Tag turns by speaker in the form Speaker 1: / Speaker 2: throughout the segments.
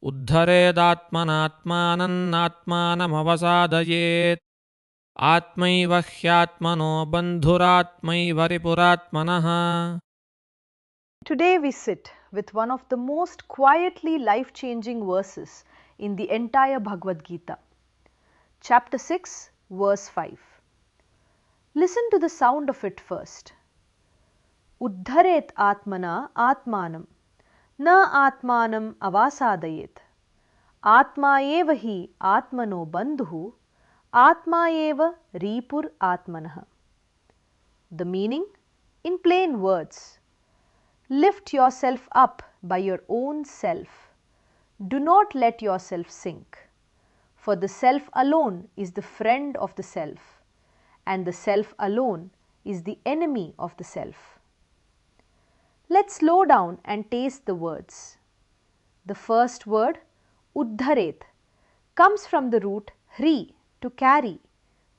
Speaker 1: Uddhared ātmanātmānaṁ ātmanam avasādayet. Ātmaiva hyātmano bandhurātmaiva ripuratmanah.
Speaker 2: Today we sit with one of the most quietly life-changing verses in the entire Bhagavad Gita. Chapter 6, verse 5. Listen to the sound of it first. Uddharet ātmanātmānaṁ na ātmanam avasādayet. Ātmā eva hi ātmano bandhuh ātmā eva ripur ātmanah. The meaning in plain words. Lift yourself up by your own self. Do not let yourself sink. For the self alone is the friend of the self, and the self alone is the enemy of the self. Let's slow down and taste the words. The first word, uddharet, comes from the root hri, to carry,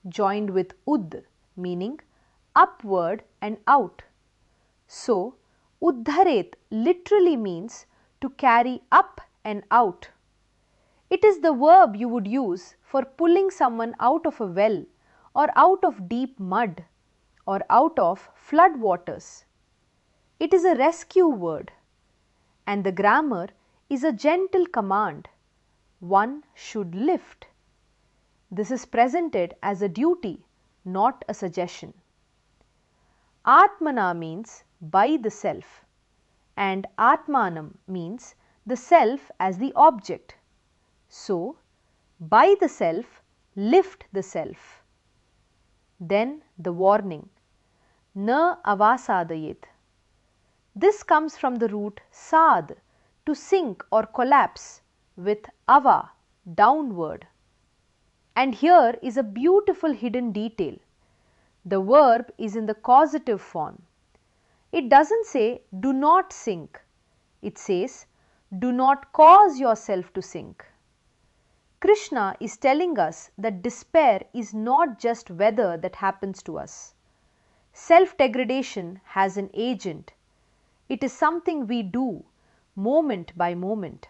Speaker 2: joined with ud, meaning upward and out. So, uddharet literally means to carry up and out. It is the verb you would use for pulling someone out of a well or out of deep mud or out of flood waters. It is a rescue word, and the grammar is a gentle command. One should lift. This is presented as a duty, not a suggestion. Ātmana means by the self, and ātmanāmnaṁ means the self as the object. So, by the self, lift the self. Then the warning, na avasādayet. This comes from the root sad, to sink or collapse, with ava, downward. And here is a beautiful hidden detail. The verb is in the causative form. It doesn't say do not sink. It says do not cause yourself to sink. Krishna is telling us that despair is not just weather that happens to us. Self-degradation has an agent. It is something we do moment by moment,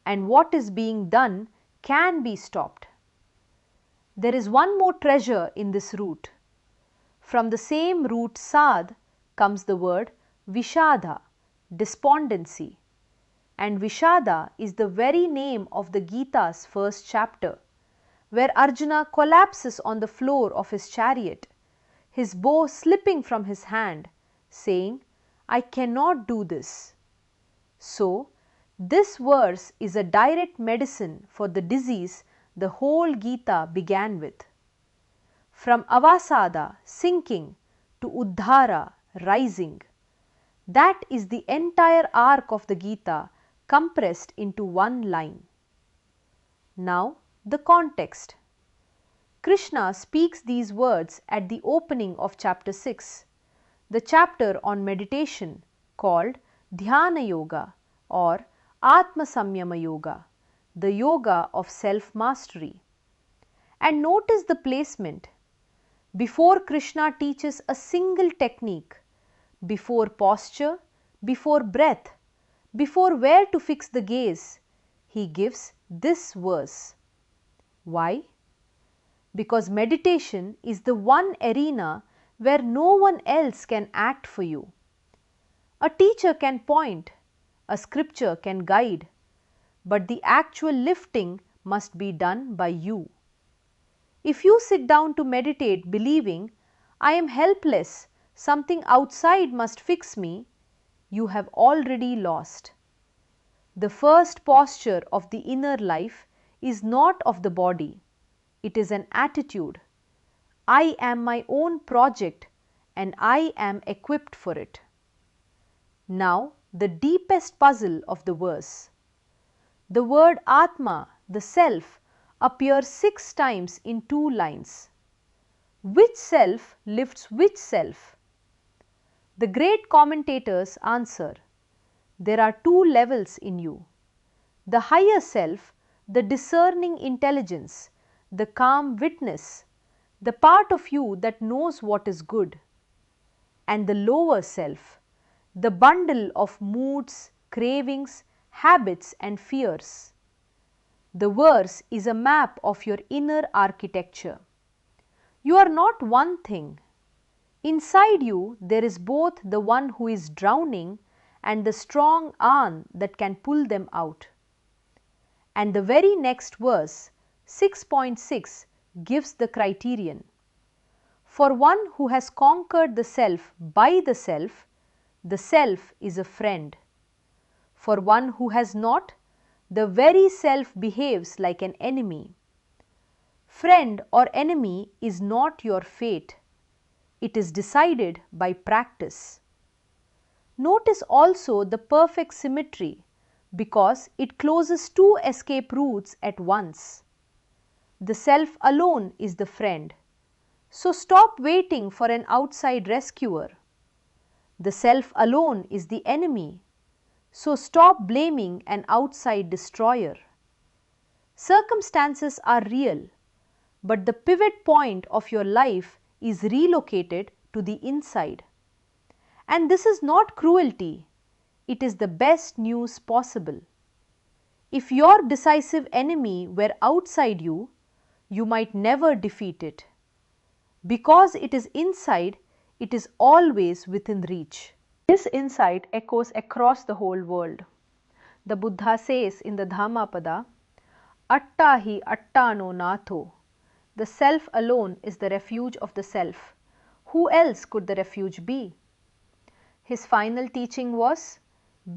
Speaker 2: and what is being done can be stopped. There is one more treasure in this root. From the same root sad comes the word vishada, despondency, and vishada is the very name of the Gita's first chapter, where Arjuna collapses on the floor of his chariot, his bow slipping from his hand, saying, I cannot do this. So, this verse is a direct medicine for the disease the whole Gita began with. From avasāda, sinking, to uddhara, rising. That is the entire arc of the Gita compressed into one line. Now, the context. Krishna speaks these words at the opening of chapter 6, the chapter on meditation called Dhyana Yoga or ātmā yoga, the yoga of self-mastery. And notice the placement. Before Krishna teaches a single technique, before posture, before breath, before where to fix the gaze, he gives this verse. Why? Because meditation is the one arena where no one else can act for you. A teacher can point, a scripture can guide, but the actual lifting must be done by you. If you sit down to meditate believing, I am helpless, something outside must fix me, you have already lost. The first posture of the inner life is not of the body, it is an attitude. I am my own project and I am equipped for it. Now, the deepest puzzle of the verse. The word ātmā, the self, appears 6 times in 2 lines. Which self lifts which self? The great commentators answer, there are 2 levels in you. The higher self, the discerning intelligence, the calm witness, the part of you that knows what is good. And the lower self, the bundle of moods, cravings, habits and fears. The verse is a map of your inner architecture. You are not one thing. Inside you, there is both the one who is drowning and the strong arm that can pull them out. And the very next verse, 6.6, gives the criterion. For one who has conquered the self by the self is a friend. For one who has not, the very self behaves like an enemy. Friend or enemy is not your fate. It is decided by practice. Notice also the perfect symmetry because it closes two escape routes at once. The self alone is the friend. So stop waiting for an outside rescuer. The self alone is the enemy. So stop blaming an outside destroyer. Circumstances are real, but the pivot point of your life is relocated to the inside. And this is not cruelty, it is the best news possible. If your decisive enemy were outside you, you might never defeat it. Because it is inside, it is always within reach. This insight echoes across the whole world. The Buddha says in the Dhammapada, Atta hi attano natho. The self alone is the refuge of the self. Who else could the refuge be? His final teaching was,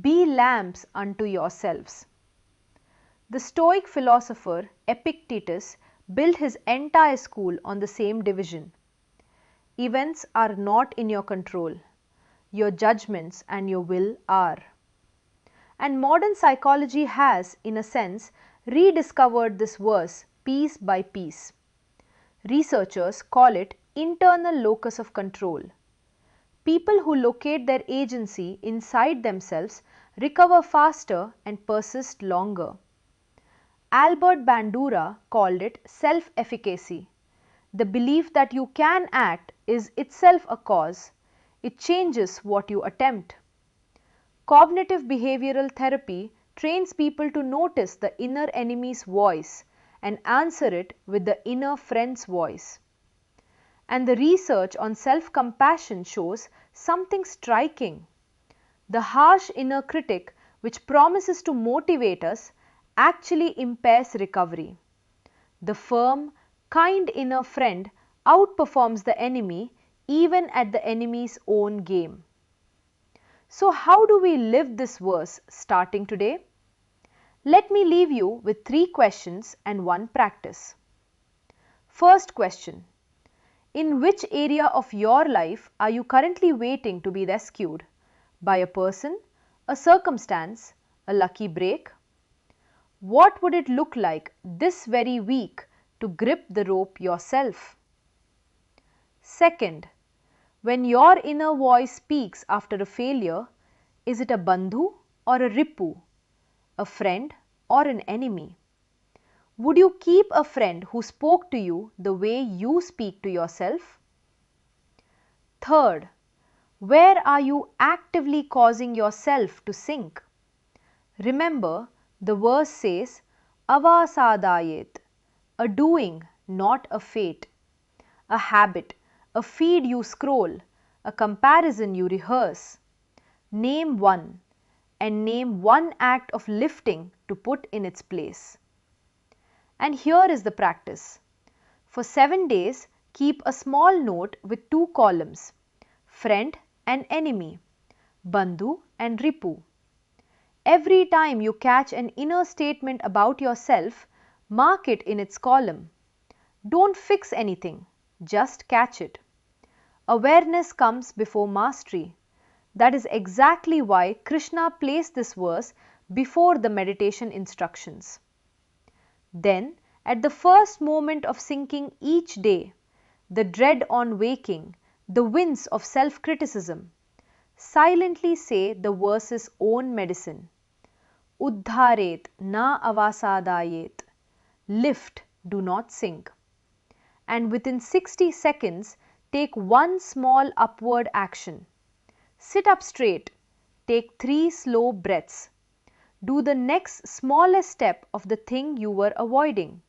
Speaker 2: be lamps unto yourselves. The Stoic philosopher Epictetus built his entire school on the same division. Events are not in your control. Your judgments and your will are. And modern psychology has, in a sense, rediscovered this verse piece by piece. Researchers call it internal locus of control. People who locate their agency inside themselves recover faster and persist longer. Albert Bandura called it self-efficacy. The belief that you can act is itself a cause. It changes what you attempt. Cognitive behavioral therapy trains people to notice the inner enemy's voice and answer it with the inner friend's voice. And the research on self-compassion shows something striking. The harsh inner critic, which promises to motivate us, actually impairs recovery. The firm, kind inner friend outperforms the enemy even at the enemy's own game. So how do we live this verse starting today? Let me leave you with 3 questions and 1 practice. First question. In which area of your life are you currently waiting to be rescued? By a person, a circumstance, a lucky break? What would it look like this very week to grip the rope yourself? Second, when your inner voice speaks after a failure, is it a bandhu or a ripu, a friend or an enemy? Would you keep a friend who spoke to you the way you speak to yourself? Third, where are you actively causing yourself to sink? Remember, the verse says, avasādayet, a doing, not a fate, a habit, a feed you scroll, a comparison you rehearse. Name one, and name one act of lifting to put in its place. And here is the practice. For 7 days, keep a small note with 2 columns, friend and enemy, bandhu and ripu. Every time you catch an inner statement about yourself, mark it in its column. Don't fix anything, just catch it. Awareness comes before mastery. That is exactly why Krishna placed this verse before the meditation instructions. Then, at the first moment of sinking each day, the dread on waking, the winds of self-criticism, silently say the verse's own medicine. Uddharet na avasādayet. Lift, do not sink. And within 60 seconds, take one small upward action. Sit up straight. Take 3 slow breaths. Do the next smallest step of the thing you were avoiding.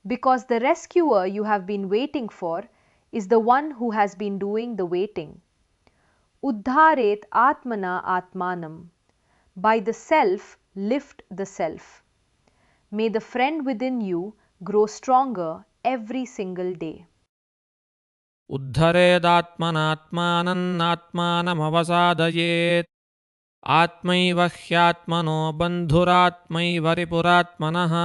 Speaker 2: Because the rescuer you have been waiting for is the one who has been doing the waiting. Uddharet ātmanātmānaṁ. By the self, lift the self. May the friend within you grow stronger every single day.
Speaker 1: उद्धरेदात्मनात्मानम् आत्मानमवसादयेत् आत्मैव ह्यात्मनो बन्धुरात्मैव रिपुरात्मनः